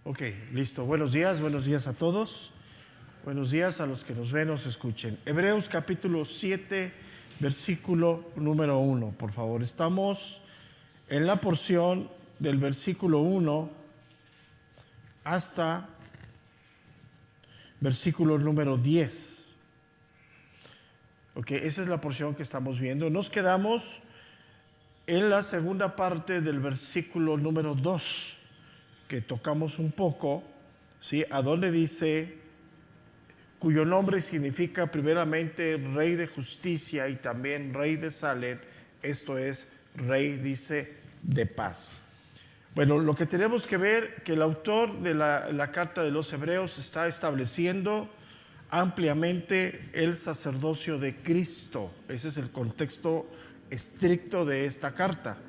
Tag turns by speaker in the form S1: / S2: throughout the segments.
S1: Ok, listo. Buenos días a todos. Buenos días a los que nos ven, nos escuchen. Hebreos capítulo 7, versículo número 1, por favor. Estamos en la porción del versículo 1 hasta versículo número 10. Ok, esa es la porción que estamos viendo. Nos quedamos en la segunda parte del versículo número 2, que tocamos un poco, ¿sí? A donde dice, cuyo nombre significa primeramente Rey de Justicia y también Rey de Salem, esto es, Rey, dice, de paz. Bueno, lo que tenemos que ver, que el autor de la carta de los Hebreos está estableciendo ampliamente el sacerdocio de Cristo. Ese es el contexto estricto de esta carta.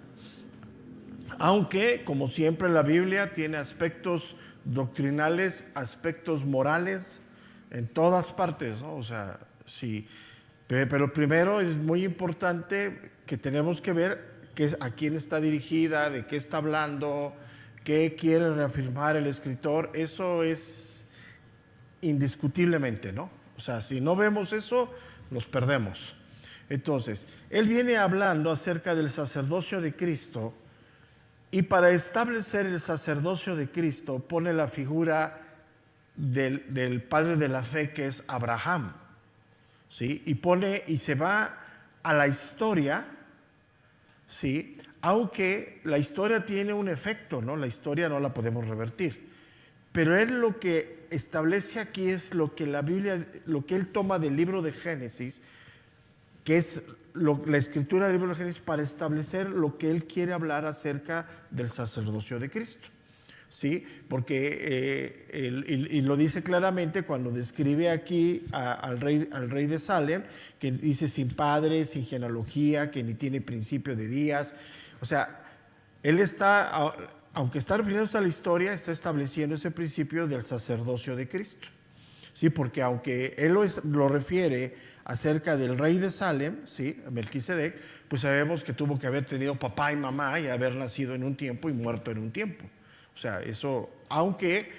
S1: Aunque, como siempre, la Biblia tiene aspectos doctrinales, aspectos morales en todas partes, ¿no? O sea, sí. Pero primero es muy importante que tenemos que ver a quién está dirigida, de qué está hablando, qué quiere reafirmar el escritor. Eso es indiscutiblemente, ¿no? O sea, si no vemos eso, nos perdemos. Entonces, él viene hablando acerca del sacerdocio de Cristo. Y para establecer el sacerdocio de Cristo pone la figura del padre de la fe, que es Abraham, ¿sí? Y se va a la historia, ¿sí? Aunque la historia tiene un efecto, ¿no? La historia no la podemos revertir. Pero él lo que establece aquí es lo que la Biblia, lo que él toma del libro de Génesis, que es la escritura del libro de Génesis, para establecer lo que él quiere hablar acerca del sacerdocio de Cristo, ¿sí? Porque y lo dice claramente cuando describe aquí al rey de Salem, que dice sin padre, sin genealogía, que ni tiene principio de días. O sea, él está, aunque está refiriéndose a la historia, está estableciendo ese principio del sacerdocio de Cristo, ¿sí? Porque aunque él lo refiere acerca del rey de Salem, ¿sí? Melquisedec, pues sabemos que tuvo que haber tenido papá y mamá y haber nacido en un tiempo y muerto en un tiempo. O sea, eso, aunque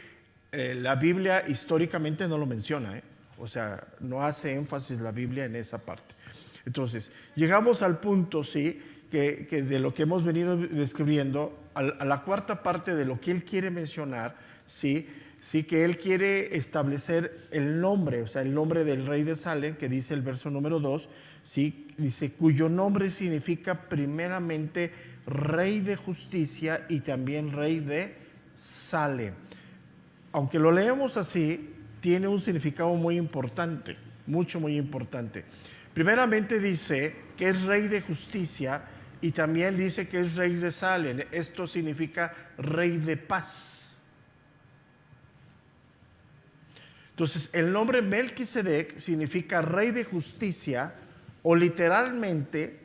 S1: la Biblia históricamente no lo menciona, ¿eh? O sea, no hace énfasis la Biblia en esa parte. Entonces, llegamos al punto, ¿sí? Que de lo que hemos venido describiendo, a la cuarta parte de lo que él quiere mencionar, ¿sí? Sí, que él quiere establecer el nombre, o sea, el nombre del rey de Salem, que dice el verso número 2, ¿sí? Dice, cuyo nombre significa primeramente Rey de Justicia y también Rey de Salem. Aunque lo leemos así, tiene un significado muy importante, muy importante. Primeramente dice que es Rey de Justicia y también dice que es Rey de Salem. Esto significa Rey de Paz. Entonces, el nombre Melquisedec significa Rey de Justicia, o literalmente,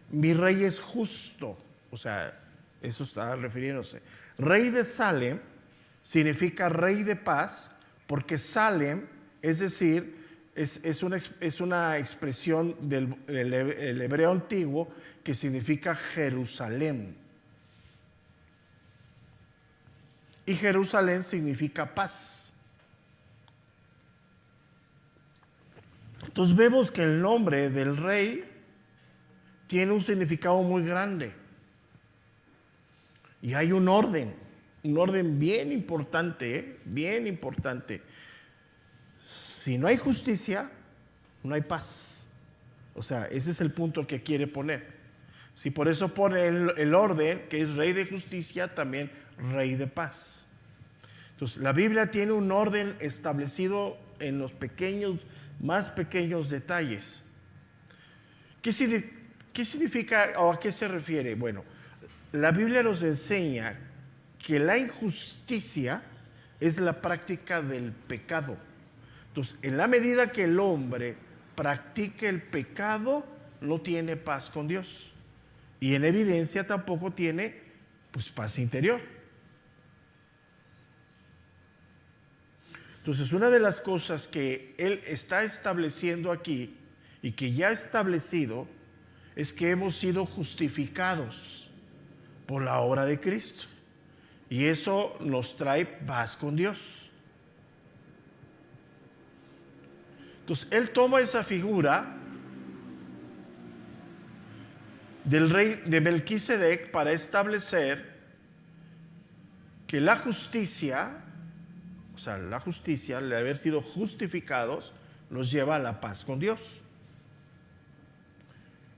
S1: mi rey es justo. O sea, eso está refiriéndose. Rey de Salem significa Rey de Paz, porque Salem, es decir, es una expresión del hebreo antiguo que significa Jerusalén. Y Jerusalén significa paz. Entonces vemos que el nombre del rey tiene un significado muy grande. Y hay un orden bien importante, ¿eh? Bien importante. Si no hay justicia, no hay paz. O sea, ese es el punto que quiere poner. Si por eso pone el orden, que es Rey de Justicia, también Rey de Paz. Entonces, la Biblia tiene un orden establecido en los más pequeños detalles. ¿Qué significa o a qué se refiere? Bueno, la Biblia nos enseña que la injusticia es la práctica del pecado. Entonces, en la medida que el hombre practique el pecado, no tiene paz con Dios. Y en evidencia tampoco tiene, pues, paz interior. Entonces, una de las cosas que él está estableciendo aquí y que ya ha establecido es que hemos sido justificados por la obra de Cristo. Y eso nos trae paz con Dios. Entonces, él toma esa figura del rey de Melquisedec para establecer que la justicia, o sea, la justicia, el haber sido justificados, nos lleva a la paz con Dios.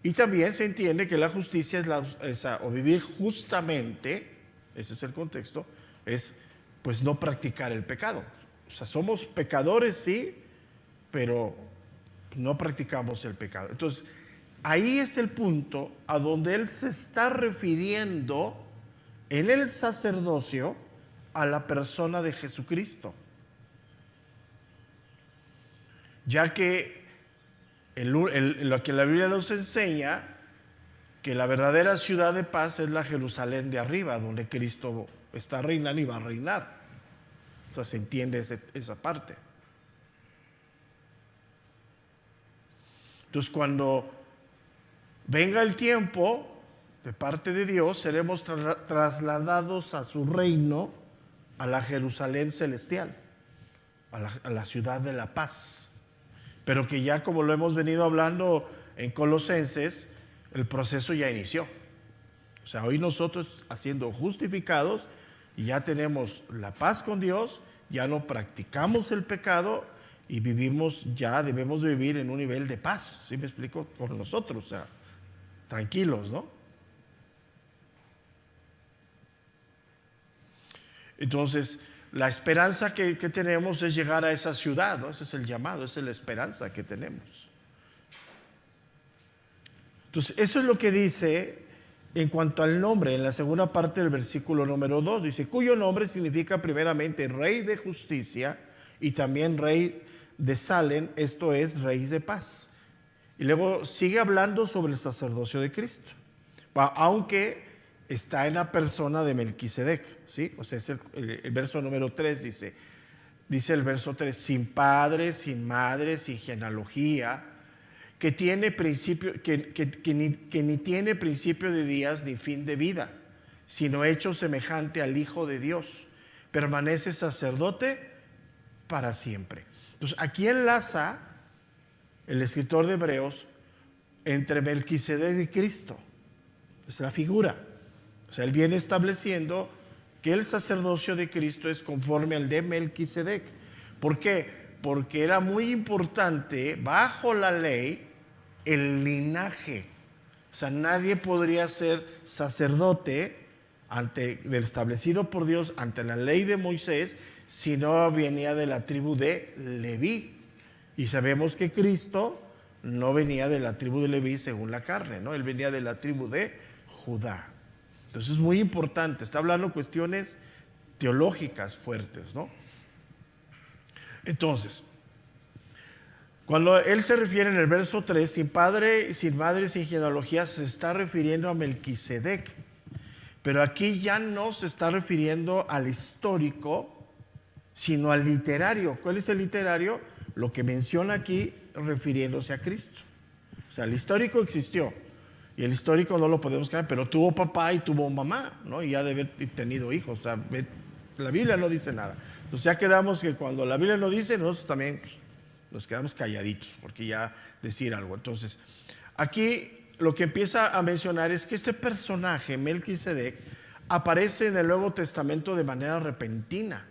S1: Y también se entiende que la justicia o vivir justamente, ese es el contexto, es pues no practicar el pecado. O sea, somos pecadores, sí, pero no practicamos el pecado. Entonces, ahí es el punto a donde él se está refiriendo en el sacerdocio a la persona de Jesucristo. Ya que lo que la Biblia nos enseña, que la verdadera ciudad de paz es la Jerusalén de arriba, donde Cristo está reinando y va a reinar. O sea, se entiende esa parte. Entonces, cuando venga el tiempo de parte de Dios, seremos trasladados a su reino, a la Jerusalén celestial, a la ciudad de la paz. Pero que ya, como lo hemos venido hablando en Colosenses, el proceso ya inició. O sea, hoy nosotros, siendo justificados, ya tenemos la paz con Dios, ya no practicamos el pecado y debemos vivir en un nivel de paz. ¿Sí me explico? Con nosotros, o sea, tranquilos, ¿no? Entonces, la esperanza que tenemos es llegar a esa ciudad, ¿no? Ese es el llamado, esa es la esperanza que tenemos. Entonces, eso es lo que dice en cuanto al nombre, en la segunda parte del versículo número 2. Dice, cuyo nombre significa primeramente Rey de Justicia y también Rey de Salem, esto es, Rey de Paz. Y luego sigue hablando sobre el sacerdocio de Cristo, aunque está en la persona de Melquisedec, ¿sí? O sea, es el verso número 3 dice el verso 3, sin padre, sin madre, sin genealogía, que tiene principio, que ni tiene principio de días ni fin de vida, sino hecho semejante al Hijo de Dios, permanece sacerdote para siempre. Entonces, aquí enlaza el escritor de Hebreos entre Melquisedec y Cristo. Es la figura. O sea, él viene estableciendo que el sacerdocio de Cristo es conforme al de Melquisedec. ¿Por qué? Porque era muy importante, bajo la ley, el linaje. O sea, nadie podría ser sacerdote establecido por Dios ante la ley de Moisés si no venía de la tribu de Leví. Y sabemos que Cristo no venía de la tribu de Leví según la carne, ¿no? Él venía de la tribu de Judá. Entonces es muy importante, está hablando cuestiones teológicas fuertes, ¿no? Entonces, cuando él se refiere en el verso 3, sin padre, sin madre, sin genealogía, se está refiriendo a Melquisedec. Pero aquí ya no se está refiriendo al histórico, sino al literario. ¿Cuál es el literario? Lo que menciona aquí refiriéndose a Cristo. O sea, el histórico existió. Y el histórico no lo podemos cambiar, pero tuvo papá y tuvo mamá, ¿no? Y ha de haber tenido hijos. O sea, la Biblia no dice nada. Entonces ya quedamos que cuando la Biblia no dice, nosotros también nos quedamos calladitos, porque ya decir algo. Entonces, aquí lo que empieza a mencionar es que este personaje, Melquisedec, aparece en el Nuevo Testamento de manera repentina,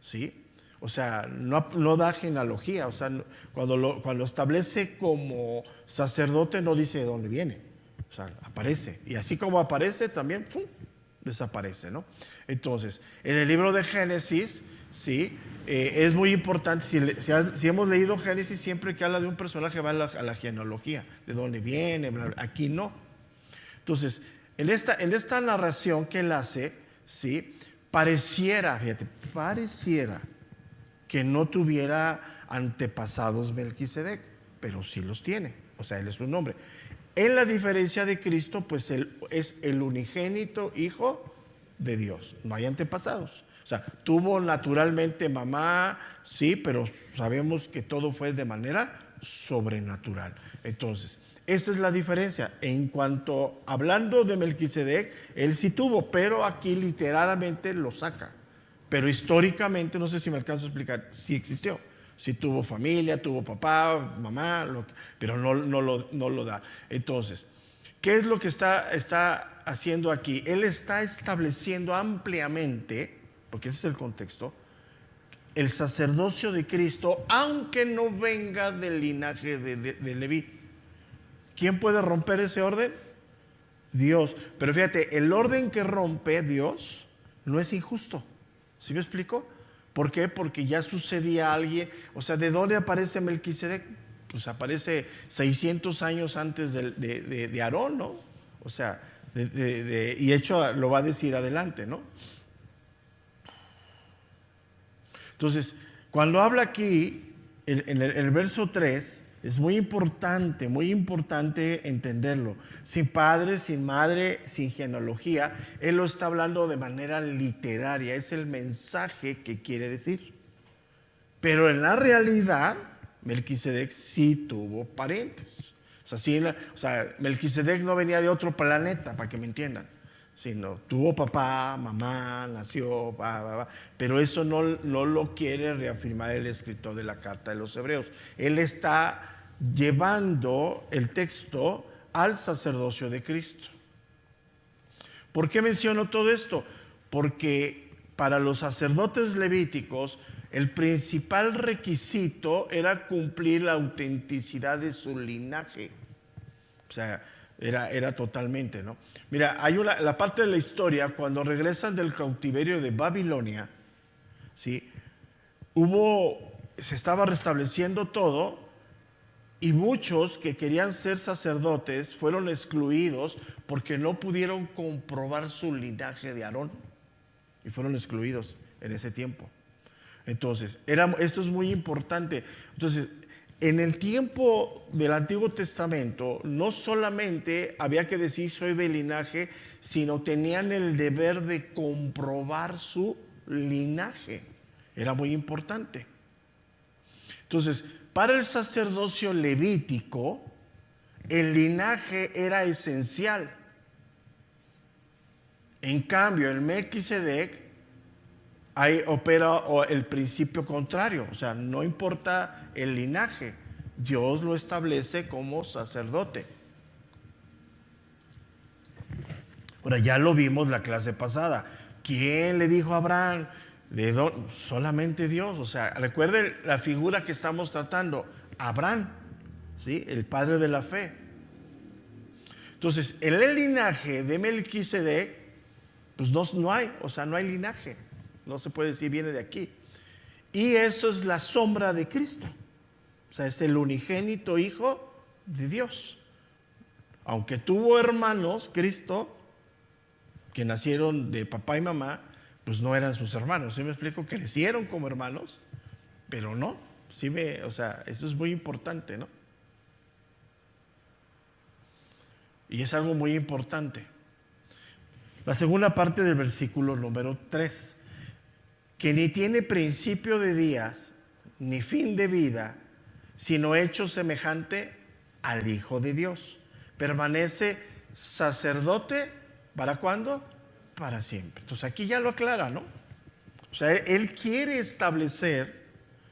S1: ¿sí? O sea, no da genealogía. O sea, cuando establece como sacerdote no dice de dónde viene. O sea, aparece. Y así como aparece, también ¡pum!, desaparece, ¿no? Entonces, en el libro de Génesis, ¿sí? Es muy importante. Si hemos leído Génesis, siempre que habla de un personaje va a la genealogía, de dónde viene, bla, bla. Aquí no. Entonces, en esta narración que él hace, ¿sí? Pareciera que no tuviera antepasados Melquisedec, pero sí los tiene. O sea, él es un hombre. En la diferencia de Cristo, pues él es el unigénito Hijo de Dios. No hay antepasados. O sea, tuvo naturalmente mamá, sí, pero sabemos que todo fue de manera sobrenatural. Entonces, Esa es la diferencia. En cuanto, hablando de Melquisedec, él sí tuvo, pero aquí literalmente lo saca. Pero históricamente, no sé si me alcanzo a explicar, sí existió. Sí tuvo familia, tuvo papá, mamá, pero no lo da. Entonces, ¿qué es lo que está haciendo aquí? Él está estableciendo ampliamente, porque ese es el contexto, el sacerdocio de Cristo, aunque no venga del linaje de Leví. ¿Quién puede romper ese orden? Dios. Pero fíjate, el orden que rompe Dios no es injusto. ¿Sí me explico? ¿Por qué? Porque ya sucedía a alguien. O sea, ¿de dónde aparece Melquisedec? Pues aparece 600 años antes de Aarón, ¿no? O sea, y de hecho lo va a decir adelante, ¿no? Entonces, cuando habla aquí, en el verso 3, es muy importante entenderlo. Sin padre, sin madre, sin genealogía, él lo está hablando de manera literaria, es el mensaje que quiere decir. Pero en la realidad, Melquisedec sí tuvo parientes. O sea, Melquisedec no venía de otro planeta, para que me entiendan, sino tuvo papá, mamá, nació, pero eso no lo quiere reafirmar el escritor de la carta de los Hebreos. Él está llevando el texto al sacerdocio de Cristo. ¿Por qué menciono todo esto? Porque para los sacerdotes levíticos el principal requisito era cumplir la autenticidad de su linaje. O sea, era totalmente, ¿no? Mira, hay la parte de la historia cuando regresan del cautiverio de Babilonia, ¿sí? Se estaba restableciendo todo y muchos que querían ser sacerdotes fueron excluidos porque no pudieron comprobar su linaje de Aarón y fueron excluidos en ese tiempo. Entonces, esto es muy importante. Entonces, en el tiempo del Antiguo Testamento, no solamente había que decir soy de linaje, sino tenían el deber de comprobar su linaje. Era muy importante. Entonces, para el sacerdocio levítico, el linaje era esencial. En cambio, en Melquisedec, ahí opera el principio contrario, o sea, no importa el linaje, Dios lo establece como sacerdote. Ahora, ya lo vimos la clase pasada. ¿Quién le dijo a Abraham? Solamente Dios. O sea, recuerden la figura que estamos tratando, Abraham, ¿sí? El padre de la fe. Entonces, en el linaje de Melquisedec, pues no hay, o sea, no hay linaje. No se puede decir viene de aquí. Y eso es la sombra de Cristo. O sea, es el unigénito Hijo de Dios. Aunque tuvo hermanos, Cristo, que nacieron de papá y mamá, pues no eran sus hermanos. ¿Sí me explico? Crecieron como hermanos, pero no. O sea, eso es muy importante, ¿no? Y es algo muy importante. La segunda parte del versículo número 3. Que ni tiene principio de días, ni fin de vida, sino hecho semejante al Hijo de Dios. Permanece sacerdote, ¿para cuándo? Para siempre. Entonces aquí ya lo aclara, ¿no? O sea, él quiere establecer.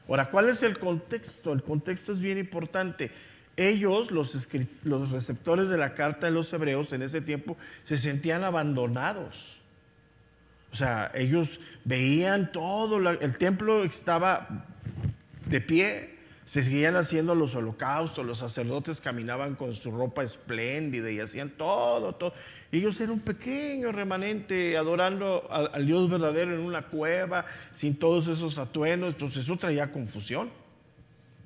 S1: Ahora, ¿cuál es el contexto? El contexto es bien importante. Ellos, los receptores de la carta de los Hebreos en ese tiempo, se sentían abandonados. O sea, ellos veían todo, el templo estaba de pie, se seguían haciendo los holocaustos, los sacerdotes caminaban con su ropa espléndida y hacían todo. Ellos eran un pequeño remanente adorando al Dios verdadero en una cueva, sin todos esos atuendos. Entonces eso traía confusión.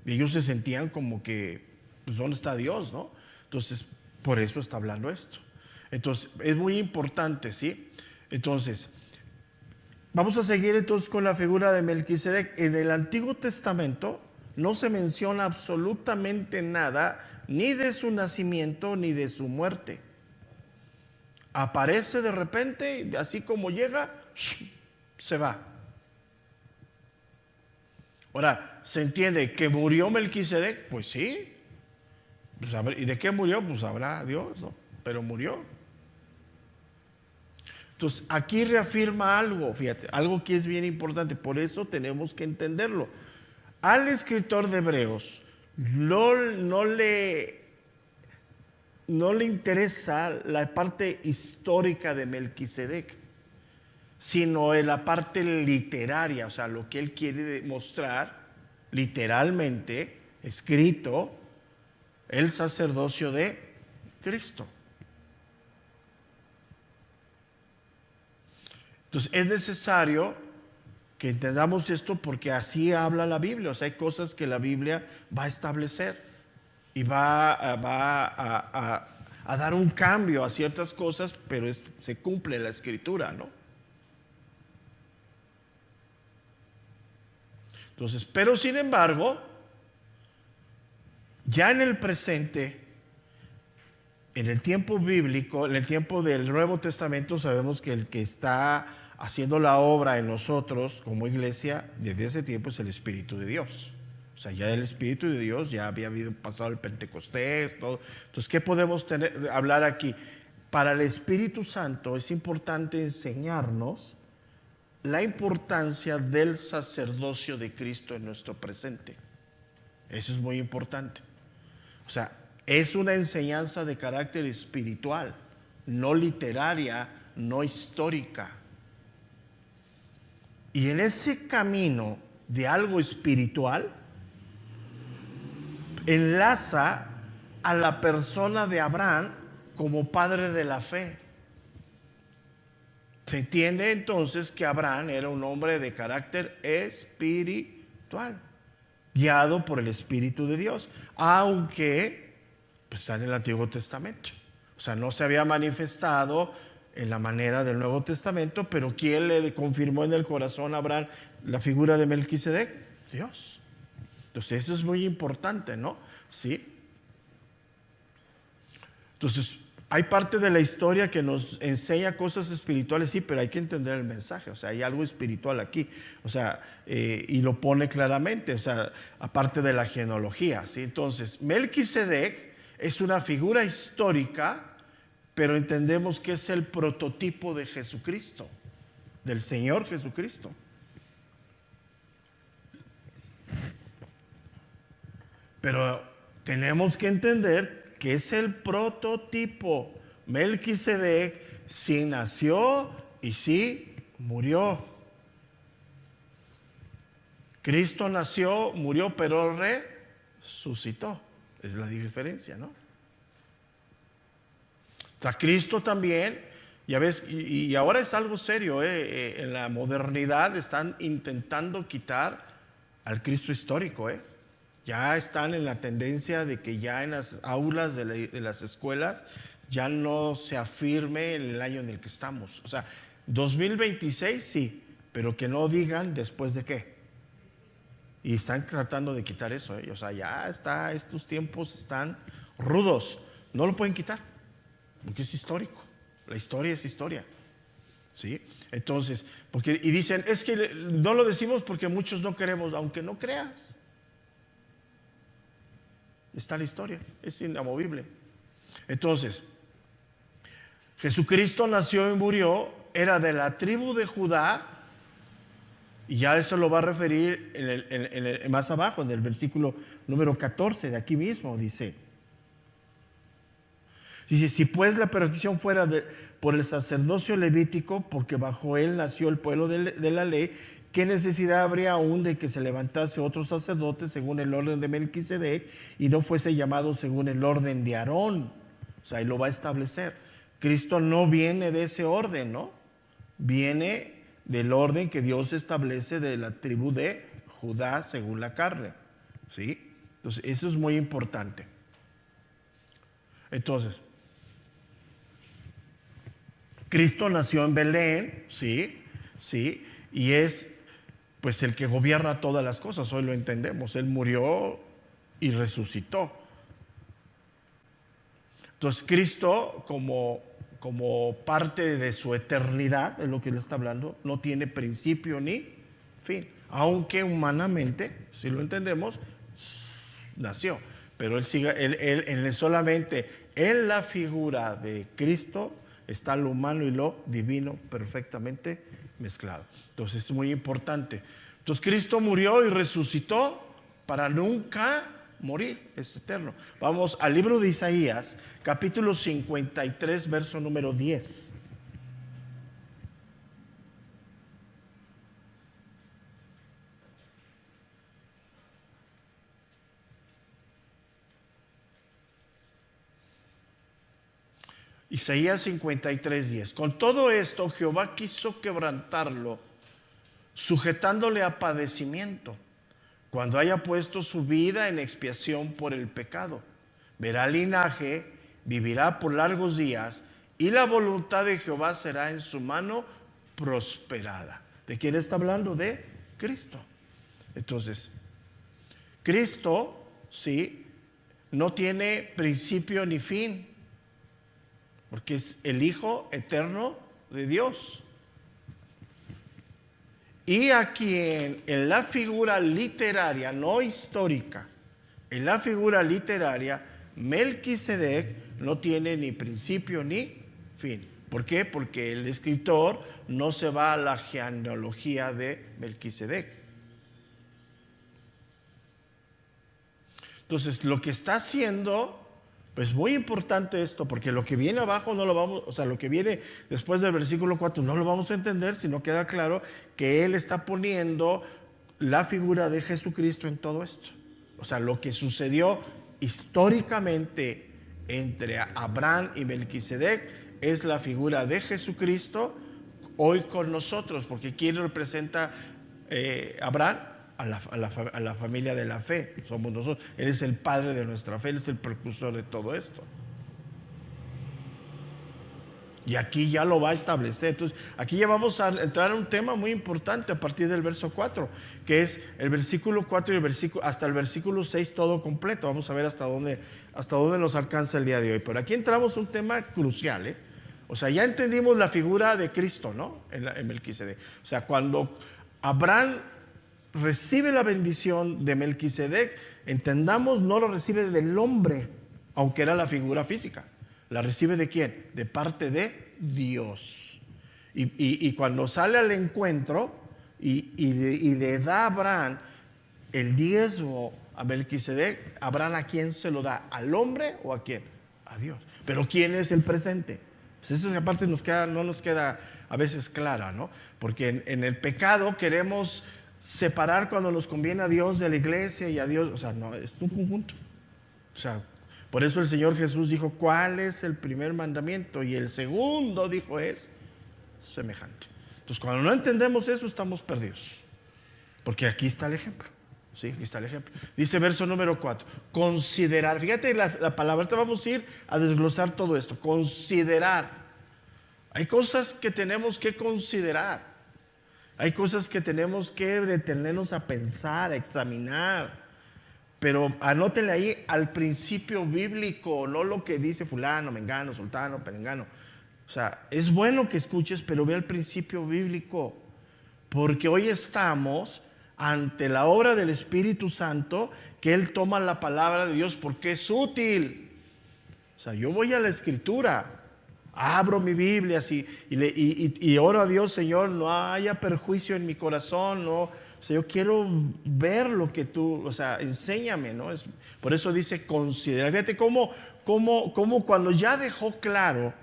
S1: Y ellos se sentían como que, pues, ¿dónde está Dios, no? Entonces, por eso está hablando esto. Entonces, es muy importante, ¿sí? Entonces, vamos a seguir entonces con la figura de Melquisedec. En el Antiguo Testamento no se menciona absolutamente nada, ni de su nacimiento ni de su muerte. Aparece de repente y así como llega, se va. Ahora, ¿se entiende que murió Melquisedec? Pues sí. Pues, ¿y de qué murió? Pues sabrá Dios, ¿no? Pero murió. Entonces, aquí reafirma algo, fíjate, algo que es bien importante, por eso tenemos que entenderlo. Al escritor de Hebreos no le interesa la parte histórica de Melquisedec, sino en la parte literaria, o sea, lo que él quiere demostrar literalmente, escrito, el sacerdocio de Cristo. Entonces es necesario que entendamos esto porque así habla la Biblia. O sea, hay cosas que la Biblia va a establecer y va a dar un cambio a ciertas cosas, pero se cumple la Escritura, ¿no? Entonces, pero sin embargo, ya en el presente, en el tiempo bíblico, en el tiempo del Nuevo Testamento, sabemos que el que está haciendo la obra en nosotros como iglesia desde ese tiempo es el Espíritu de Dios. O sea, ya el Espíritu de Dios ya había pasado el Pentecostés, todo. Entonces, ¿qué podemos hablar aquí? Para el Espíritu Santo es importante enseñarnos la importancia del sacerdocio de Cristo en nuestro presente. Eso es muy importante. O sea, es una enseñanza de carácter espiritual, no literaria, no histórica. Y en ese camino de algo espiritual, enlaza a la persona de Abraham como padre de la fe. Se entiende entonces que Abraham era un hombre de carácter espiritual, guiado por el Espíritu de Dios, aunque pues, está en el Antiguo Testamento. O sea, no se había manifestado en la manera del Nuevo Testamento, pero ¿quién le confirmó en el corazón a Abraham la figura de Melquisedec? Dios. Entonces eso es muy importante, ¿no? Sí. Entonces hay parte de la historia que nos enseña cosas espirituales, sí, pero hay que entender el mensaje. O sea, hay algo espiritual aquí. O sea, y lo pone claramente. O sea, aparte de la genealogía, ¿sí? Entonces, Melquisedec es una figura histórica, pero entendemos que es el prototipo de Jesucristo, del Señor Jesucristo. Pero tenemos que entender que es el prototipo. Melquisedec sí nació y sí murió. Cristo nació, murió, pero resucitó. Es la diferencia, ¿no? O sea, Cristo también, ya ves, y ahora es algo serio, en la modernidad están intentando quitar al Cristo histórico, Ya están en la tendencia de que ya en las aulas de las escuelas ya no se afirme el año en el que estamos. O sea, 2026 sí, pero que no digan después de qué. Y están tratando de quitar eso, O sea, ya está, estos tiempos están rudos. No lo pueden quitar, porque es histórico. La historia es historia. ¿Sí? Entonces, y dicen, es que no lo decimos porque muchos no queremos, aunque no creas. Está la historia, es inamovible. Entonces, Jesucristo nació y murió, era de la tribu de Judá, y ya eso lo va a referir más abajo, en el versículo número 14, de aquí mismo, dice, si pues la perfección fuera por el sacerdocio levítico, porque bajo él nació el pueblo de la ley, ¿qué necesidad habría aún de que se levantase otro sacerdote según el orden de Melquisedec y no fuese llamado según el orden de Aarón? O sea, ahí lo va a establecer. Cristo no viene de ese orden, ¿no? Viene del orden que Dios establece de la tribu de Judá según la carne, ¿sí? Entonces, eso es muy importante. Entonces, Cristo nació en Belén, ¿sí? ¿Sí? Y es pues el que gobierna todas las cosas, hoy lo entendemos. Él murió y resucitó. Entonces Cristo como parte de su eternidad, es lo que él está hablando, no tiene principio ni fin, aunque humanamente, si lo entendemos, nació. pero solamente en la figura de Cristo está lo humano y lo divino perfectamente mezclado. Entonces es muy importante. Entonces Cristo murió y resucitó para nunca morir, es eterno. Vamos al libro de Isaías, capítulo 53, verso número 10. Isaías 53, 10. Con todo esto Jehová quiso quebrantarlo, sujetándole a padecimiento, cuando haya puesto su vida en expiación por el pecado. Verá linaje, vivirá por largos días, y la voluntad de Jehová será en su mano prosperada. ¿De quién está hablando? De Cristo. Entonces, Cristo, sí, no tiene principio ni fin, porque es el Hijo eterno de Dios. Y aquí en la figura literaria, no histórica, en la figura literaria, Melquisedec no tiene ni principio ni fin. ¿Por qué? Porque el escritor no se va a la genealogía de Melquisedec. Entonces, lo que está haciendo, pues muy importante esto, porque lo que viene abajo no lo vamos, o sea, lo que viene después del versículo 4 no lo vamos a entender si no queda claro que él está poniendo la figura de Jesucristo en todo esto. O sea, lo que sucedió históricamente entre Abraham y Melquisedec es la figura de Jesucristo hoy con nosotros, porque ¿quién representa Abraham? A la familia de la fe, somos nosotros. Él es el padre de nuestra fe, Él es el precursor de todo esto. Y aquí ya lo va a establecer. Entonces, aquí ya vamos a entrar a un tema muy importante a partir del verso 4, que es el versículo 4 y hasta el versículo 6 todo completo. Vamos a ver hasta dónde nos alcanza el día de hoy. Pero aquí entramos a un tema crucial, O sea, ya entendimos la figura de Cristo, ¿no? En Melquisedec. O sea, cuando Abraham recibe la bendición de Melquisedec, entendamos, no lo recibe del hombre, aunque era la figura física. ¿La recibe de quién? De parte de Dios. Y cuando sale al encuentro y le da a Abraham el diezmo a Melquisedec, ¿Abraham a quién se lo da? ¿Al hombre o a quién? A Dios. Pero ¿quién es el presente? Pues esa parte no nos queda a veces clara, ¿no? Porque en el pecado queremos separar cuando nos conviene a Dios de la iglesia y a Dios, o sea, no, es un conjunto. O sea, por eso el Señor Jesús dijo, ¿cuál es el primer mandamiento? Y el segundo, dijo, es semejante. Entonces, cuando no entendemos eso, estamos perdidos. Porque aquí está el ejemplo. Sí, aquí está el ejemplo. Dice verso número 4, considerar. Fíjate la palabra, te vamos a ir a desglosar todo esto. Considerar. Hay cosas que tenemos que considerar. Hay cosas que tenemos que detenernos a pensar, a examinar. Pero anótenle ahí al principio bíblico, no lo que dice fulano, mengano, sultano, perengano. O sea, es bueno que escuches, pero ve al principio bíblico. Porque hoy estamos ante la obra del Espíritu Santo, que Él toma la palabra de Dios porque es útil. O sea, yo voy a la Escritura, abro mi Biblia así, y oro a Dios, Señor, no haya perjuicio en mi corazón, no, o sea, yo quiero ver lo que tú, o sea, enséñame, ¿no? Por eso dice considera. Fíjate cómo cuando ya dejó claro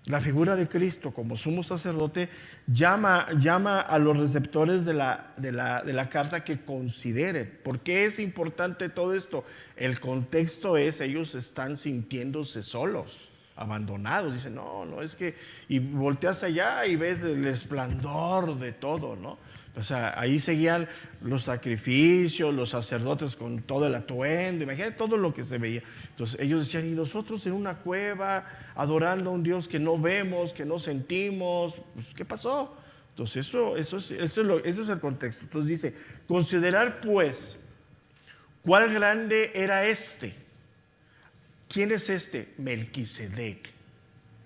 S1: la figura de Cristo como sumo sacerdote, llama a los receptores de la carta que consideren. ¿Por qué es importante todo esto? El contexto es, ellos están sintiéndose solos, abandonados. Dicen, no, es que, y volteas allá y ves el esplendor de todo, ¿no? O sea, ahí seguían los sacrificios, los sacerdotes con todo el atuendo, imagínate todo lo que se veía. Entonces ellos decían, y nosotros en una cueva adorando a un Dios que no vemos, que no sentimos, pues, ¿qué pasó? Entonces ese es el contexto. Entonces dice, considerar pues, ¿cuál grande era este? ¿Quién es este? Melquisedec.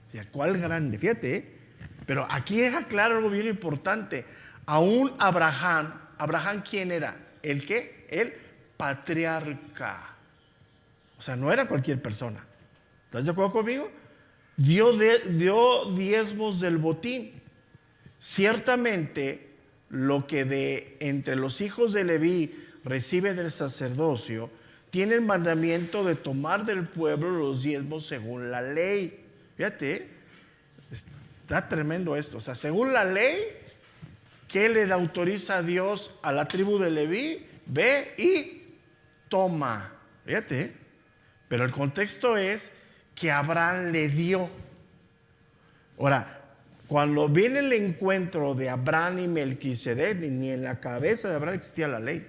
S1: O sea, ¿cuál grande? Fíjate, pero aquí deja claro algo bien importante. Aún Abraham, ¿quién era? ¿El qué? El patriarca. O sea, no era cualquier persona. ¿Estás de acuerdo conmigo? Dio diezmos del botín. Ciertamente, lo que de entre los hijos de Leví recibe del sacerdocio, tiene el mandamiento de tomar del pueblo los diezmos según la ley. Fíjate, está tremendo esto. O sea, según la ley, ¿qué le autoriza a Dios a la tribu de Leví? Ve y toma. Fíjate, pero el contexto es que Abraham le dio. Ahora, cuando viene el encuentro de Abraham y Melquisedec, ni en la cabeza de Abraham existía la ley.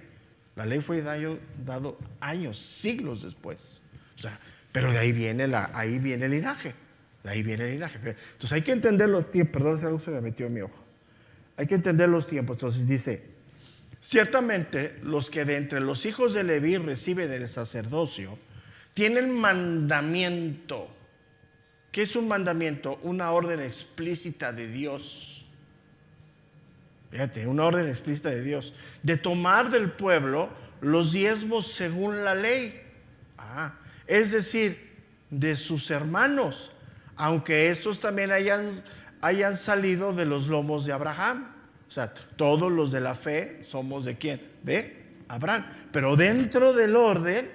S1: La ley fue dado años, siglos después. O sea, pero de ahí viene el linaje. De ahí viene el linaje. Entonces hay que entender los tiempos. Perdón si algo se me metió en mi ojo. Hay que entender los tiempos. Entonces dice, ciertamente los que de entre los hijos de Leví reciben el sacerdocio, tienen mandamiento. ¿Qué es un mandamiento? Una orden explícita de Dios. Fíjate, una orden explícita de Dios. De tomar del pueblo los diezmos según la ley. Es decir, de sus hermanos, aunque estos también hayan salido de los lomos de Abraham. O sea, todos los de la fe somos ¿de quién? De Abraham. Pero dentro del orden,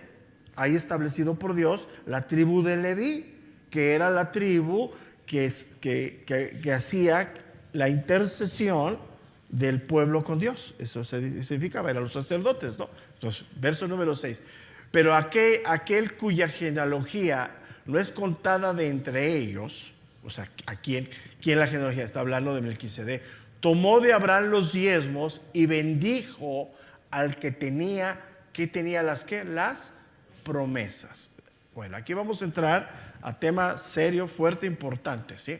S1: ahí establecido por Dios, la tribu de Leví, que era la tribu que hacía la intercesión del pueblo con Dios. Eso significaba, eran los sacerdotes, ¿no? Entonces, verso número 6. Pero aquel cuya genealogía no es contada de entre ellos, o sea, ¿quién la genealogía? Está hablando de Melquisedec. Tomó de Abraham los diezmos y bendijo al que tenía las promesas. Bueno, aquí vamos a entrar a tema serio, fuerte, importante, ¿sí?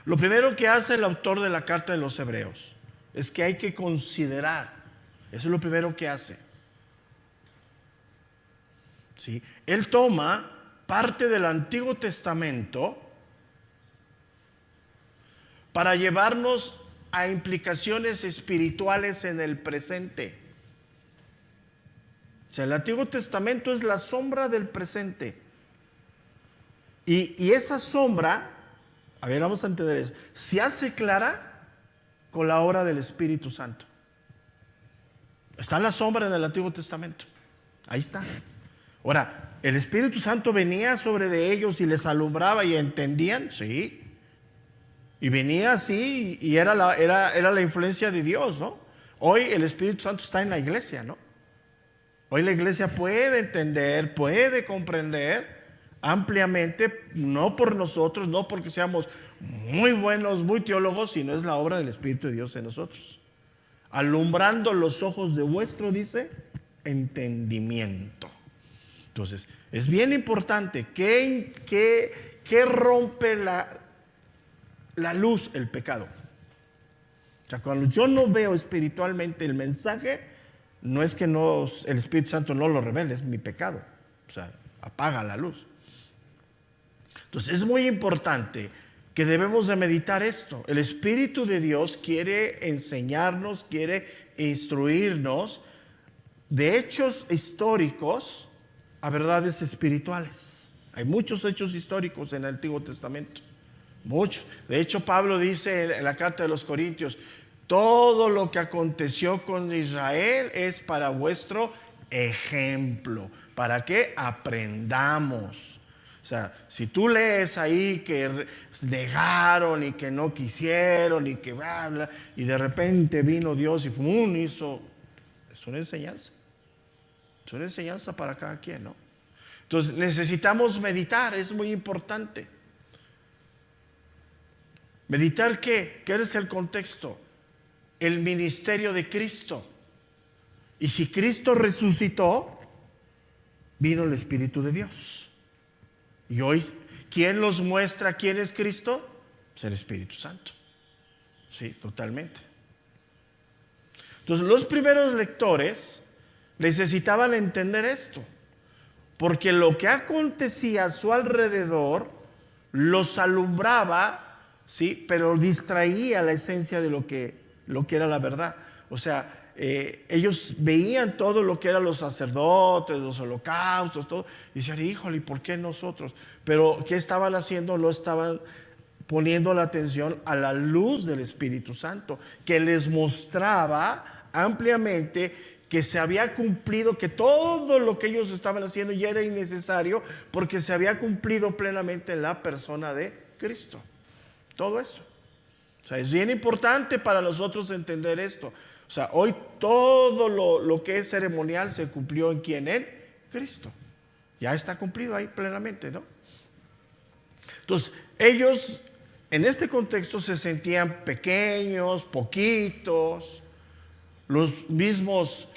S1: Lo primero que hace el autor de la carta de los Hebreos es que hay que considerar. Eso es lo primero que hace. ¿Sí? Él toma parte del Antiguo Testamento para llevarnos a implicaciones espirituales en el presente. O sea, el Antiguo Testamento es la sombra del presente. Y esa sombra, a ver, vamos a entender eso, se hace clara con la obra del Espíritu Santo. Está la sombra en el Antiguo Testamento. Ahí está. Ahora, ¿el Espíritu Santo venía sobre de ellos y les alumbraba y entendían? Sí. Y venía así y era la influencia de Dios, ¿no? Hoy el Espíritu Santo está en la iglesia, ¿no? Hoy la iglesia puede entender, puede comprender ampliamente, no por nosotros, no porque seamos muy buenos, muy teólogos, sino es la obra del Espíritu de Dios en nosotros. Alumbrando los ojos de vuestro, dice, entendimiento. Entonces, es bien importante que rompe la luz, el pecado. O sea, cuando yo no veo espiritualmente el mensaje, no es que el Espíritu Santo no lo revele, es mi pecado. O sea, apaga la luz. Entonces es muy importante que debemos de meditar esto. El Espíritu de Dios quiere enseñarnos, quiere instruirnos de hechos históricos a verdades espirituales. Hay muchos hechos históricos en el Antiguo Testamento. Muchos. De hecho, Pablo dice en la carta de los Corintios, todo lo que aconteció con Israel es para vuestro ejemplo, para que aprendamos. O sea, si tú lees ahí que negaron y que no quisieron y que bla, bla, y de repente vino Dios y hizo, es una enseñanza. Es una enseñanza para cada quien, ¿no? Entonces necesitamos meditar, es muy importante. ¿Meditar qué? ¿Qué es el contexto? El ministerio de Cristo. Y si Cristo resucitó, vino el Espíritu de Dios. Y hoy, ¿quién nos muestra quién es Cristo? Pues el Espíritu Santo. Sí, totalmente. Entonces, los primeros lectores necesitaban entender esto, porque lo que acontecía a su alrededor los alumbraba, sí, pero distraía la esencia de lo que era la verdad. O sea, ellos veían todo lo que eran los sacerdotes, los holocaustos, todo, y decían, híjole, ¿y por qué nosotros? Pero ¿qué estaban haciendo? No estaban poniendo la atención a la luz del Espíritu Santo, que les mostraba ampliamente que se había cumplido, que todo lo que ellos estaban haciendo ya era innecesario, porque se había cumplido plenamente en la persona de Cristo. Todo eso. O sea, es bien importante para nosotros entender esto. O sea, hoy todo lo que es ceremonial se cumplió en quién, en Cristo. Ya está cumplido ahí plenamente, ¿no? Entonces, ellos en este contexto se sentían pequeños, poquitos. Los mismos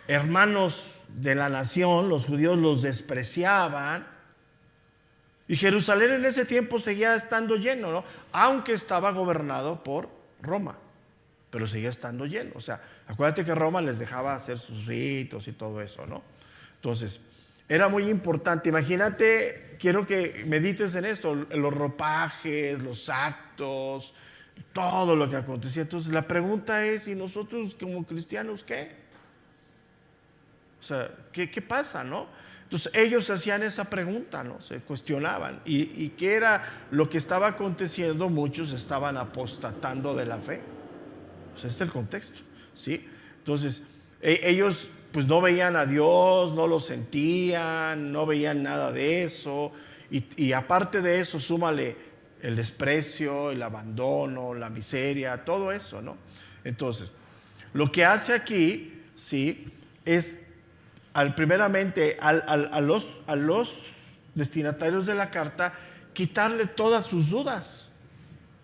S1: hermanos de la nación, los judíos, los despreciaban. Y Jerusalén en ese tiempo seguía estando lleno, ¿no? Aunque estaba gobernado por Roma, pero seguía estando lleno. O sea, acuérdate que Roma les dejaba hacer sus ritos y todo eso, ¿no? Entonces, era muy importante. Imagínate, quiero que medites en esto, los ropajes, los actos, todo lo que acontecía. Entonces, la pregunta es, ¿y nosotros como cristianos qué? O sea, ¿qué pasa, no? Entonces ellos hacían esa pregunta, ¿no? Se cuestionaban. ¿Y qué era lo que estaba aconteciendo? Muchos estaban apostatando de la fe. O sea, ese es el contexto, ¿sí? Entonces, ellos pues no veían a Dios, no lo sentían, no veían nada de eso. Y aparte de eso, súmale el desprecio, el abandono, la miseria, todo eso, ¿no? Entonces, lo que hace aquí, ¿sí? Es primeramente a los destinatarios de la carta quitarle todas sus dudas.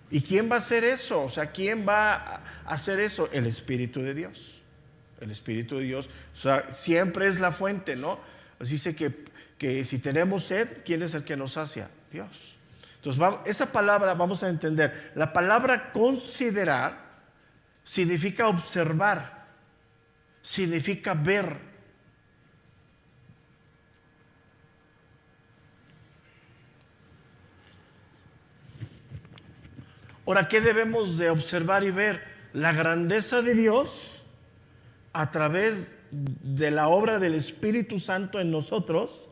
S1: ¿Y quién va a hacer eso? O sea, ¿quién va a hacer eso? El Espíritu de Dios. El Espíritu de Dios. O sea, siempre es la fuente, ¿no? Así dice que si tenemos sed, ¿quién es el que nos sacia? Dios. Entonces, esa palabra vamos a entender. La palabra considerar significa observar, significa ver. Ahora, ¿qué debemos de observar y ver? La grandeza de Dios a través de la obra del Espíritu Santo en nosotros.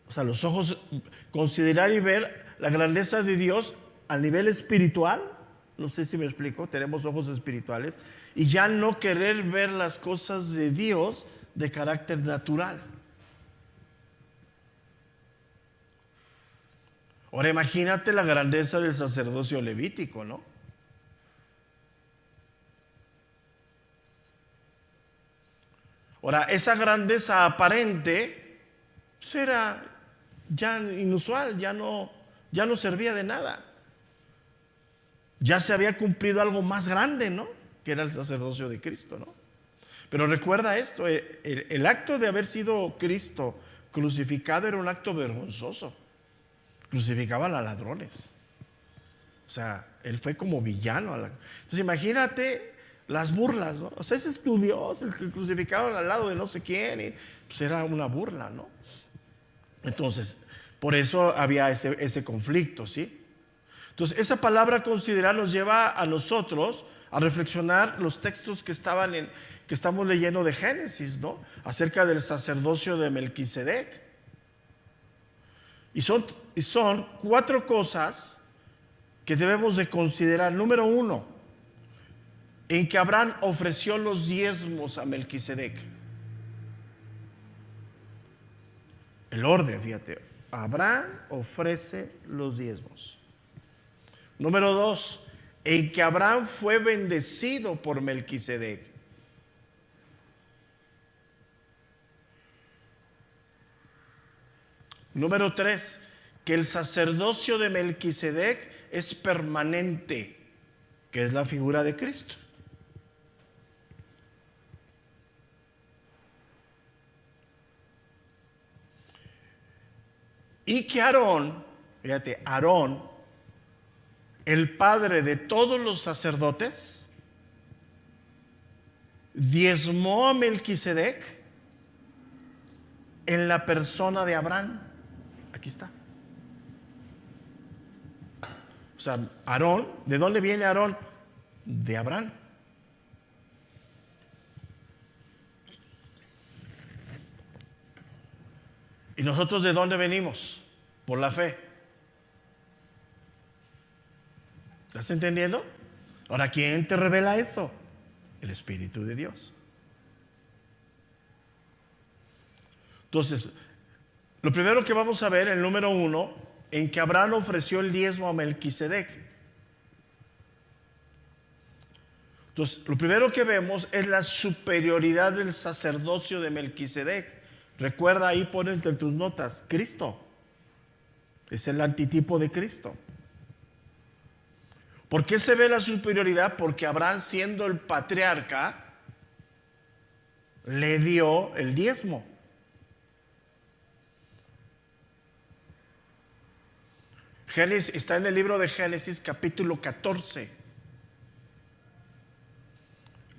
S1: O sea, los ojos, considerar y ver la grandeza de Dios a nivel espiritual. No sé si me explico, tenemos ojos espirituales. Y ya no querer ver las cosas de Dios de carácter natural. Ahora imagínate la grandeza del sacerdocio levítico, ¿no? Ahora, esa grandeza aparente pues era ya inusual, ya no servía de nada. Ya se había cumplido algo más grande, ¿no? Que era el sacerdocio de Cristo, ¿no? Pero recuerda esto, el acto de haber sido Cristo crucificado era un acto vergonzoso. Crucificaban a ladrones. O sea, él fue como villano. Entonces imagínate las burlas, ¿no? O sea, ese es tu Dios, el que crucificaron al lado de no sé quién. Y pues era una burla, ¿no? Entonces, por eso había ese conflicto, ¿sí? Entonces, esa palabra considerar nos lleva a nosotros a reflexionar los textos que estamos leyendo de Génesis, ¿no? Acerca del sacerdocio de Melquisedec. Y son 4 cosas que debemos de considerar. Número 1, en que Abraham ofreció los diezmos a Melquisedec. El orden, fíjate, Abraham ofrece los diezmos. Número 2, en que Abraham fue bendecido por Melquisedec. Número 3, que el sacerdocio de Melquisedec es permanente, que es la figura de Cristo. Y que Aarón, fíjate, Aarón, el padre de todos los sacerdotes, diezmó a Melquisedec en la persona de Abraham. Aquí está. O sea, Aarón, ¿de dónde viene Aarón? De Abraham. ¿Y nosotros de dónde venimos? Por la fe. ¿Estás entendiendo? Ahora, ¿quién te revela eso? El Espíritu de Dios. Entonces, lo primero que vamos a ver, el número 1, en que Abraham ofreció el diezmo a Melquisedec. Entonces, lo primero que vemos es la superioridad del sacerdocio de Melquisedec. Recuerda, ahí pones entre tus notas, Cristo. Es el antitipo de Cristo. ¿Por qué se ve la superioridad? Porque Abraham, siendo el patriarca, le dio el diezmo. Génesis, está en el libro de Génesis capítulo 14.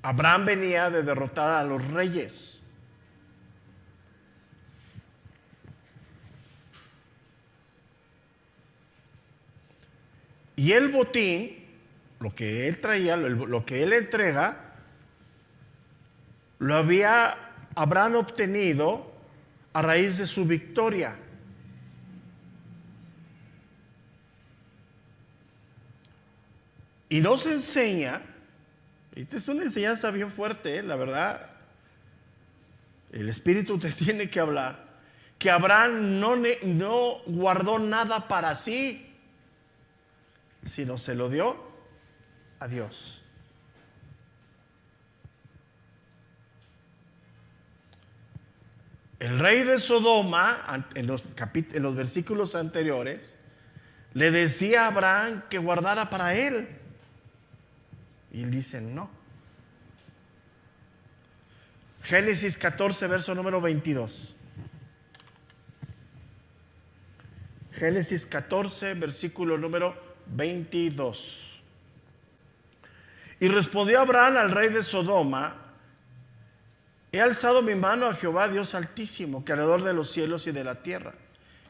S1: Abraham venía de derrotar a los reyes. Y el botín, lo que él traía, lo que él entrega, lo había Abraham obtenido a raíz de su victoria. Y nos enseña, esta es una enseñanza bien fuerte, la verdad, el Espíritu te tiene que hablar, que Abraham no guardó nada para sí, sino se lo dio a Dios. El rey de Sodoma, en los versículos anteriores, le decía a Abraham que guardara para él. Y él dice no. Génesis 14, verso número 22. Génesis 14, versículo número 22. Y respondió Abraham al rey de Sodoma: he alzado mi mano a Jehová Dios Altísimo, creador de los cielos y de la tierra,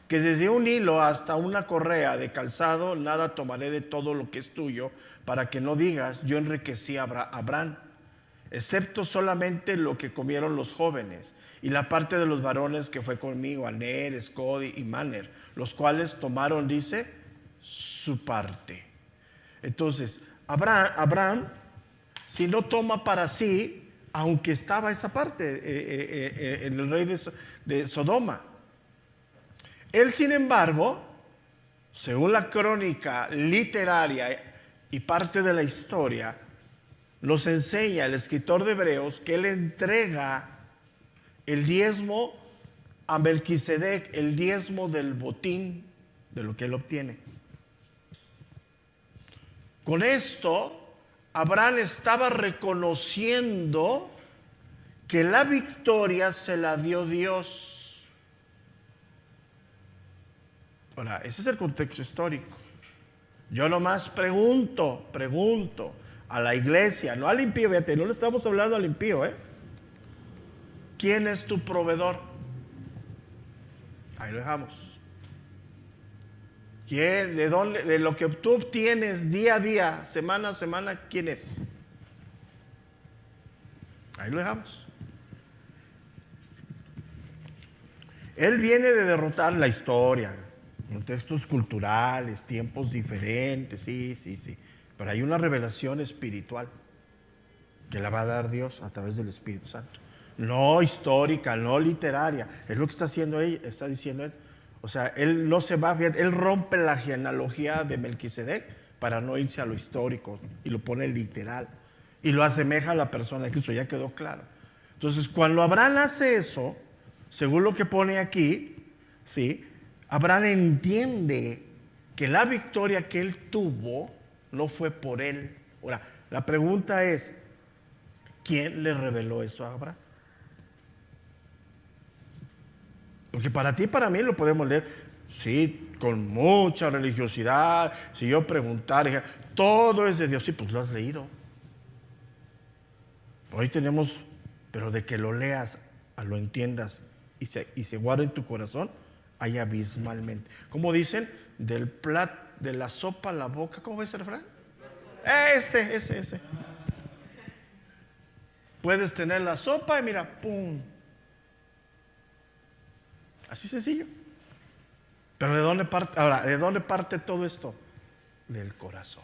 S1: que desde un hilo hasta una correa de calzado nada tomaré de todo lo que es tuyo, para que no digas yo enriquecí a Abraham, excepto solamente lo que comieron los jóvenes y la parte de los varones que fue conmigo, Aner, Escodi y Maner, los cuales tomaron, dice, su parte. Entonces, Abraham, si no toma para sí, aunque estaba esa parte en el rey de Sodoma, él, sin embargo, según la crónica literaria y parte de la historia, nos enseña el escritor de Hebreos que él entrega el diezmo a Melquisedec, el diezmo del botín de lo que él obtiene. Con esto, Abraham estaba reconociendo que la victoria se la dio Dios. Ahora, ese es el contexto histórico. Yo nomás pregunto a la iglesia, no al impío, fíjate, no le estamos hablando al impío, ¿quién es tu proveedor? Ahí lo dejamos. ¿Quién, de lo que tú obtienes día a día, semana a semana, quién es? Ahí lo dejamos. Él viene de derrotar la historia, contextos culturales, tiempos diferentes, sí. Pero hay una revelación espiritual que la va a dar Dios a través del Espíritu Santo. No histórica, no literaria. Es lo que está haciendo él, está diciendo él. O sea, él no se va, él rompe la genealogía de Melquisedec para no irse a lo histórico y lo pone literal y lo asemeja a la persona de Cristo. Ya quedó claro. Entonces, cuando Abraham hace eso, según lo que pone aquí, ¿sí? Abraham entiende que la victoria que él tuvo no fue por él. Ahora, la pregunta es, ¿quién le reveló eso a Abraham? Porque para ti y para mí lo podemos leer, sí, con mucha religiosidad. Si yo preguntara, todo es de Dios. Sí, pues lo has leído. Hoy tenemos, pero de que lo leas, lo entiendas y se guarde en tu corazón, hay abismalmente. ¿Cómo dicen? De la sopa a la boca. ¿Cómo es el refrán? Ese. Puedes tener la sopa y mira, ¡pum! Así sencillo. Pero ¿de dónde parte? Ahora, ¿de dónde parte todo esto? Del corazón.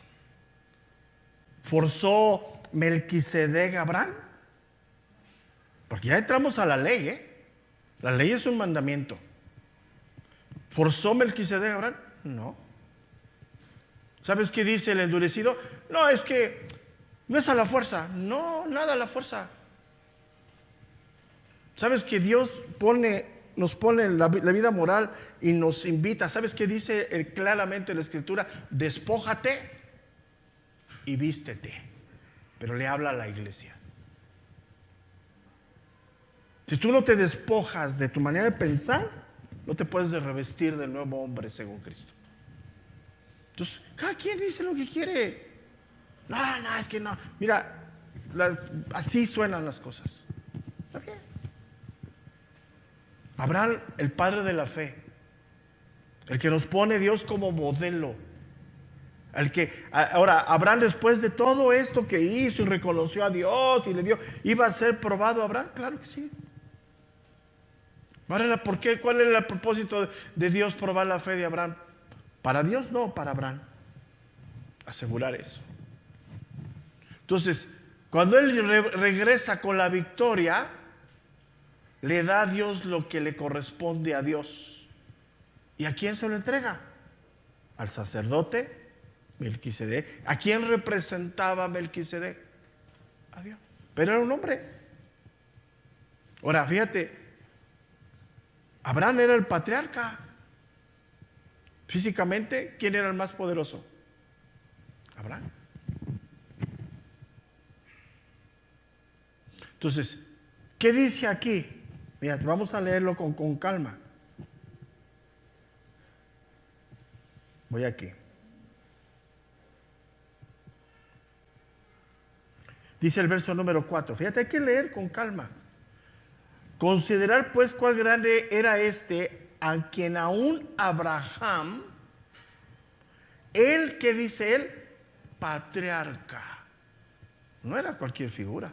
S1: ¿Forzó Melquisedec a Abraham? Porque ya entramos a la ley, ¿eh? La ley es un mandamiento. ¿Forzó Melquisedec a Abraham? No. ¿Sabes qué dice el endurecido? No, es que no es a la fuerza. No, nada a la fuerza. ¿Sabes que Dios nos pone la vida moral y nos invita? ¿Sabes qué dice claramente la Escritura? Despójate y vístete. Pero le habla a la iglesia. Si tú no te despojas de tu manera de pensar, no te puedes revestir del nuevo hombre según Cristo. Entonces, cada quien dice lo que quiere. No, es que no. Mira, así suenan las cosas. ¿Está bien? Abraham, el padre de la fe, el que nos pone Dios como modelo. Ahora, Abraham, después de todo esto que hizo y reconoció a Dios y le dio, ¿iba a ser probado Abraham? Claro que sí. Ahora, ¿por qué? ¿Cuál era el propósito de Dios probar la fe de Abraham? Para Dios no, para Abraham. Asegurar eso. Entonces, cuando él regresa con la victoria, le da a Dios lo que le corresponde a Dios. ¿Y a quién se lo entrega? Al sacerdote Melquisedec. ¿A quién representaba Melquisedec? A Dios. Pero era un hombre. Ahora, fíjate, Abraham era el patriarca. Físicamente, ¿quién era el más poderoso? Abraham. Entonces, ¿qué dice aquí? Mira, vamos a leerlo con calma. Voy aquí. Dice el verso número 4. Fíjate, hay que leer con calma. Considerar pues cuál grande era este, a quien aún Abraham, él, ¿qué dice él? Patriarca. No era cualquier figura.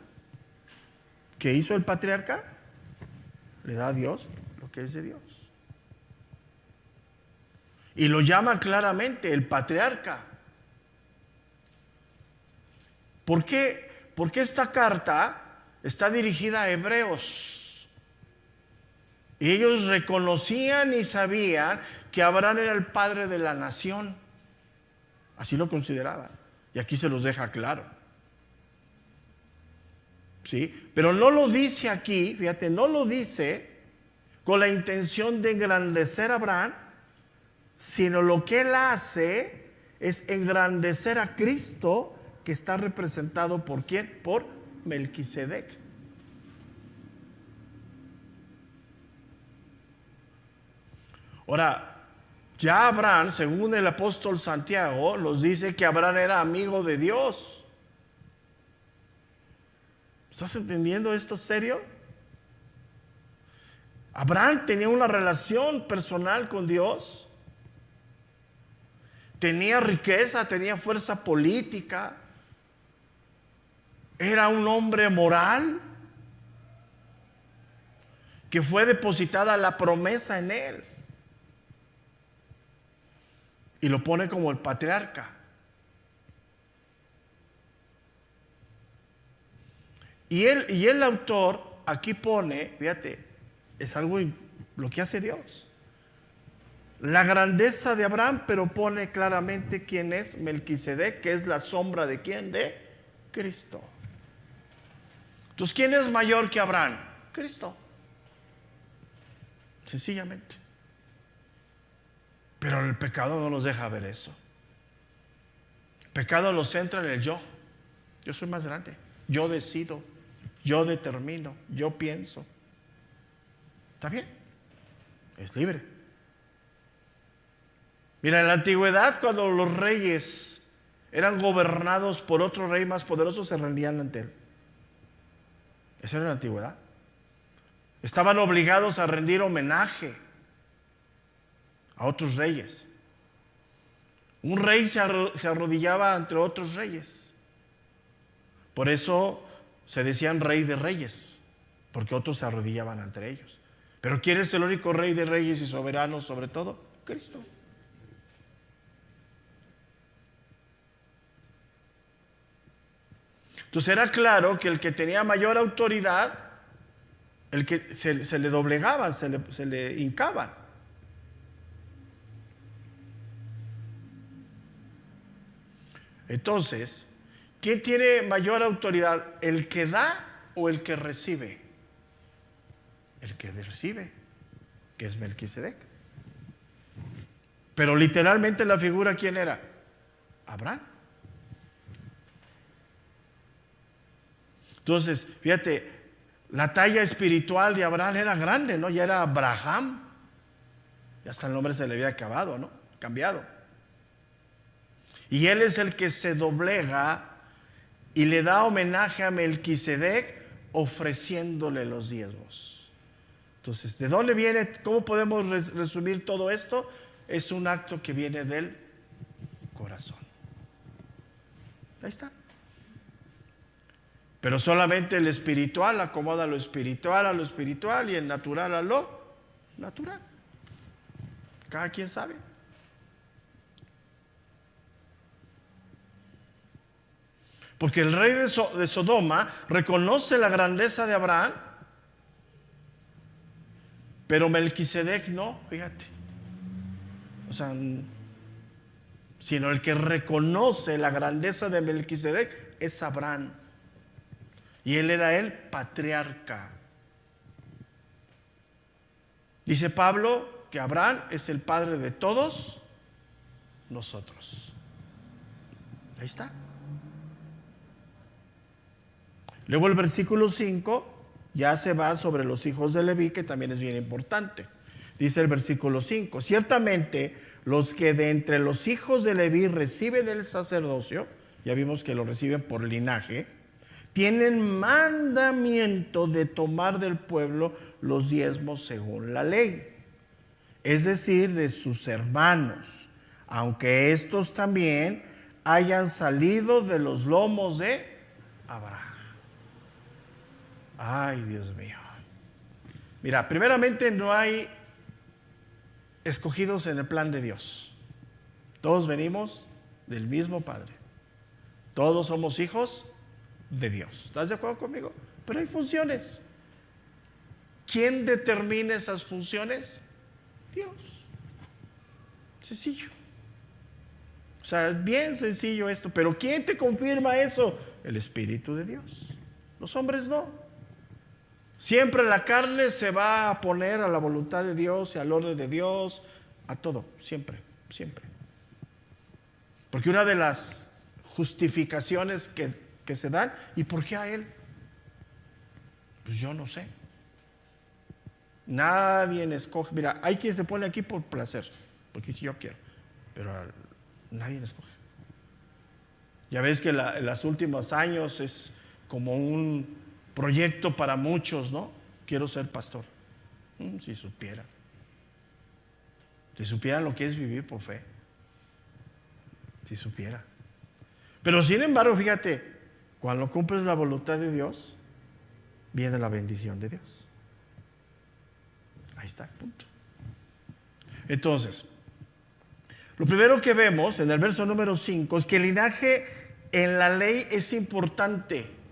S1: ¿Qué hizo el patriarca? Le da a Dios lo que es de Dios. Y lo llama claramente el patriarca. ¿Por qué? Porque esta carta está dirigida a hebreos. Y ellos reconocían y sabían que Abraham era el padre de la nación. Así lo consideraban. Y aquí se los deja claro. ¿Sí? Pero no lo dice aquí, fíjate, no lo dice con la intención de engrandecer a Abraham, sino lo que él hace es engrandecer a Cristo, que está representado ¿por quién? Por Melquisedec. Ahora, ya Abraham, según el apóstol Santiago, nos dice que Abraham era amigo de Dios. ¿Estás entendiendo esto serio? Abraham tenía una relación personal con Dios. Tenía riqueza, tenía fuerza política. Era un hombre moral, que fue depositada la promesa en él. Y lo pone como el patriarca. Y el autor aquí pone, fíjate, es algo lo que hace Dios. La grandeza de Abraham, pero pone claramente quién es Melquisedec, que es la sombra de quién, de Cristo. Entonces, ¿quién es mayor que Abraham? Cristo. Sencillamente. Pero el pecado no nos deja ver eso. El pecado nos centra en el yo. Yo soy más grande. Yo decido. Yo determino. Yo pienso. ¿Está bien? Es libre. Mira, en la antigüedad, cuando los reyes eran gobernados por otro rey más poderoso, se rendían ante él. Esa era la antigüedad. Estaban obligados a rendir homenaje a otros reyes. Un rey se arrodillaba ante otros reyes. Por eso se decían rey de reyes, porque otros se arrodillaban ante ellos. Pero ¿quién es el único Rey de reyes y soberano sobre todo? Cristo. Entonces era claro que el que tenía mayor autoridad, el que se le doblegaban, se le hincaban. Entonces, ¿quién tiene mayor autoridad? ¿El que da o el que recibe? El que recibe, que es Melquisedec. Pero literalmente la figura, ¿quién era? Abraham. Entonces, fíjate, la talla espiritual de Abraham era grande, ¿no? Ya era Abraham. Ya hasta el nombre se le había acabado, ¿no? Cambiado. Y él es el que se doblega y le da homenaje a Melquisedec ofreciéndole los diezmos. Entonces, ¿de dónde viene? ¿Cómo podemos resumir todo esto? Es un acto que viene del corazón. Ahí está. Pero solamente el espiritual acomoda lo espiritual a lo espiritual y el natural a lo natural. Cada quien sabe. Porque el rey de Sodoma reconoce la grandeza de Abraham, pero Melquisedec no, fíjate. O sea, sino el que reconoce la grandeza de Melquisedec es Abraham. Y él era el patriarca. Dice Pablo que Abraham es el padre de todos nosotros. Ahí está. Luego el versículo 5 ya se va sobre los hijos de Leví, que también es bien importante. Dice el versículo 5: ciertamente los que de entre los hijos de Leví reciben el sacerdocio, ya vimos que lo reciben por linaje, tienen mandamiento de tomar del pueblo los diezmos según la ley, es decir, de sus hermanos, aunque estos también hayan salido de los lomos de Abraham. Ay, Dios mío. Mira, primeramente no hay escogidos en el plan de Dios. Todos venimos del mismo Padre. Todos somos hijos de Dios. ¿Estás de acuerdo conmigo? Pero hay funciones. ¿Quién determina esas funciones? Dios. Sencillo. O sea, bien sencillo esto. Pero ¿quién te confirma eso? El Espíritu de Dios. Los hombres no. Siempre la carne se va a poner a la voluntad de Dios y al orden de Dios, a todo, siempre, siempre. Porque una de las justificaciones que se dan, ¿y por qué a él? Pues yo no sé. Nadie escoge. Mira, hay quien se pone aquí por placer, porque si yo quiero, pero nadie escoge. Ya ves que en los últimos años es como un proyecto para muchos, ¿no? Quiero ser pastor. Si supieran. Si supieran lo que es vivir por fe. Si supieran. Pero sin embargo, fíjate, cuando cumples la voluntad de Dios, viene la bendición de Dios. Ahí está, punto. Entonces, lo primero que vemos en el verso número 5 es que el linaje en la ley es importante.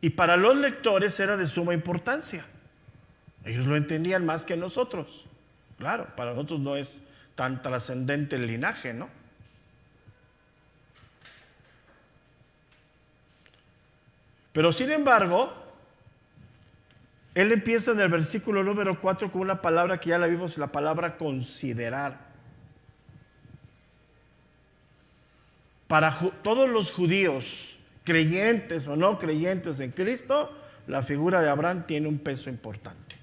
S1: Y para los lectores era de suma importancia. Ellos lo entendían más que nosotros. Claro, para nosotros no es tan trascendente el linaje, ¿no? Pero sin embargo, él empieza en el versículo número 4 con una palabra que ya la vimos, la palabra considerar. Para todos los judíos, creyentes o no creyentes en Cristo, la figura de Abraham tiene un peso importante.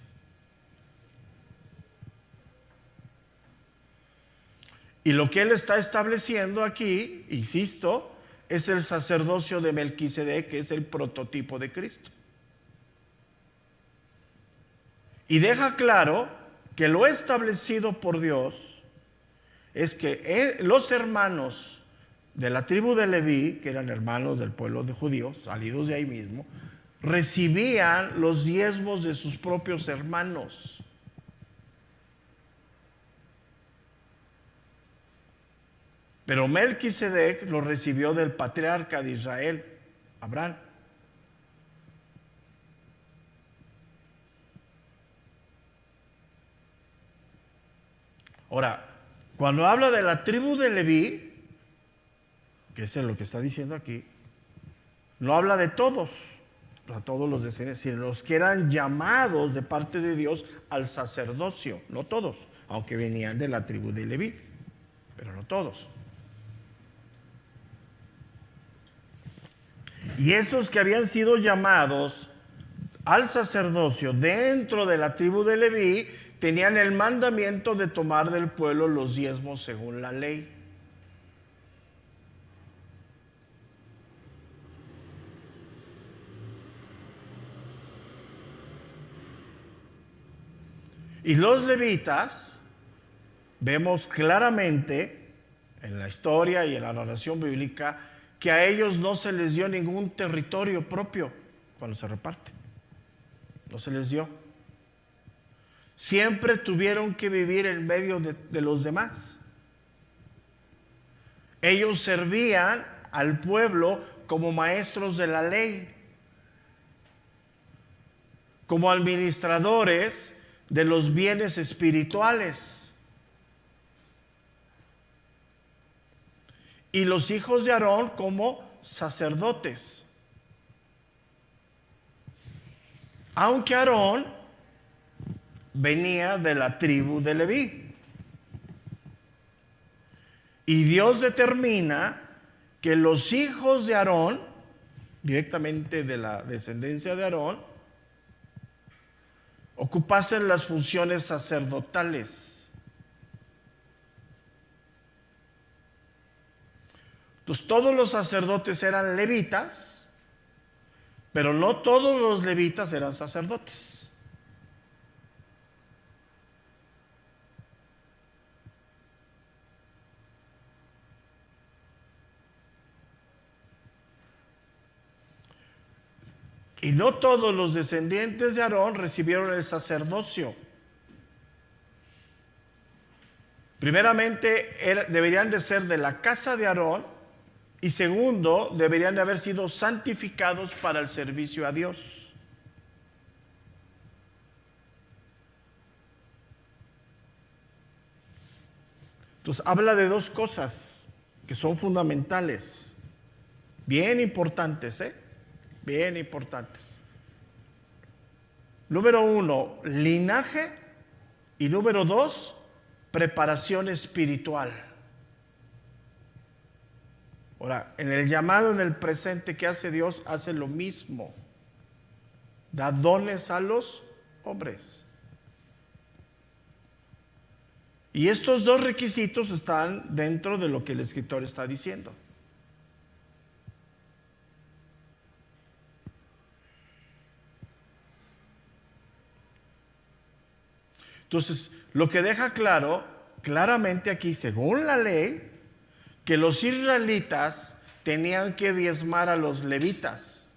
S1: Y lo que él está estableciendo aquí, insisto, es el sacerdocio de Melquisedec, que es el prototipo de Cristo. Y deja claro que lo establecido por Dios es que los hermanos de la tribu de Leví, que eran hermanos del pueblo de judíos, salidos de ahí mismo, recibían los diezmos de sus propios hermanos. Pero Melquisedec lo recibió del patriarca de Israel, Abraham. Ahora, cuando habla de la tribu de Leví, que es lo que está diciendo aquí, no habla de todos, a todos los descendientes, sino los que eran llamados de parte de Dios al sacerdocio, no todos, aunque venían de la tribu de Leví, pero no todos. Y esos que habían sido llamados al sacerdocio dentro de la tribu de Leví tenían el mandamiento de tomar del pueblo los diezmos según la ley. Y los levitas, vemos claramente en la historia y en la narración bíblica, que a ellos no se les dio ningún territorio propio cuando se reparte. No se les dio. Siempre tuvieron que vivir en medio de los demás. Ellos servían al pueblo como maestros de la ley, como administradores de los bienes espirituales. Y los hijos de Aarón como sacerdotes. Aunque Aarón venía de la tribu de Leví. Y Dios determina que los hijos de Aarón, directamente de la descendencia de Aarón, ocupasen las funciones sacerdotales. Entonces, todos los sacerdotes eran levitas, pero no todos los levitas eran sacerdotes. Y no todos los descendientes de Aarón recibieron el sacerdocio. Primeramente, deberían de ser de la casa de Aarón, y segundo, deberían de haber sido santificados para el servicio a Dios. Entonces, habla de dos cosas que son fundamentales, bien importantes, bien importantes. Número uno, linaje, y número dos, preparación espiritual. Ahora, en el llamado en el presente que hace Dios, hace lo mismo. Da dones a los hombres. Y estos dos requisitos están dentro de lo que el escritor está diciendo. Entonces, lo que deja claramente aquí, según la ley, que los israelitas tenían que diezmar a los levitas.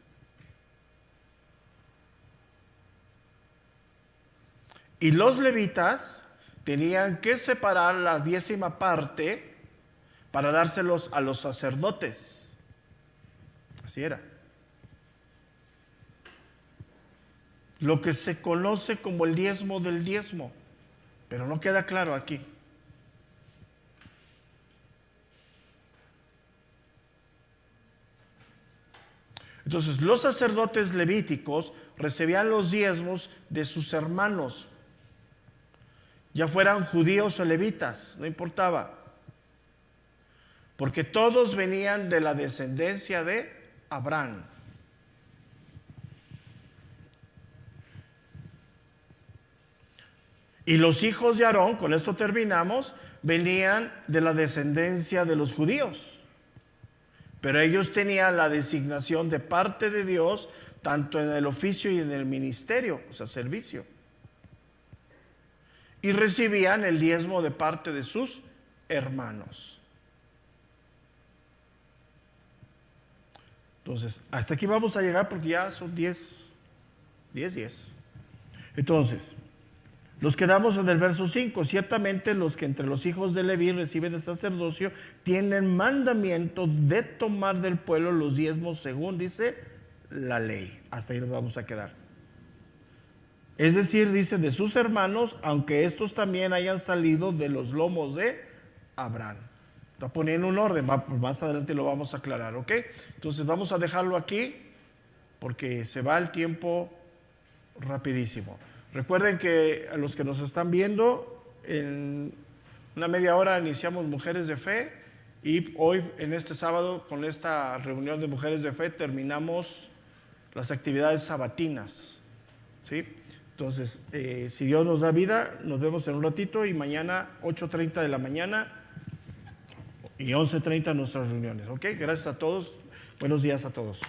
S1: Y los levitas tenían que separar la 10ª parte para dárselos a los sacerdotes. Así era. Lo que se conoce como el diezmo del diezmo, pero no queda claro aquí. Entonces, los sacerdotes levíticos recibían los diezmos de sus hermanos, ya fueran judíos o levitas, no importaba, porque todos venían de la descendencia de Abraham. Y los hijos de Aarón, con esto terminamos, venían de la descendencia de los judíos. Pero ellos tenían la designación de parte de Dios, tanto en el oficio y en el ministerio, o sea, servicio. Y recibían el diezmo de parte de sus hermanos. Entonces, hasta aquí vamos a llegar porque ya son 10. Entonces, nos quedamos en el verso 5. Ciertamente los que entre los hijos de Leví reciben el sacerdocio tienen mandamiento de tomar del pueblo los diezmos según dice la ley. Hasta ahí nos vamos a quedar. Es decir, dice de sus hermanos, aunque estos también hayan salido de los lomos de Abraham. Está poniendo un orden, más adelante lo vamos a aclarar, ¿ok? Entonces vamos a dejarlo aquí porque se va el tiempo rapidísimo. Recuerden que a los que nos están viendo, en una media hora iniciamos Mujeres de Fe y hoy, en este sábado, con esta reunión de Mujeres de Fe, terminamos las actividades sabatinas, ¿sí? Entonces, si Dios nos da vida, nos vemos en un ratito y mañana 8:30 de la mañana y 11:30 nuestras reuniones, ¿ok? Gracias a todos, buenos días a todos.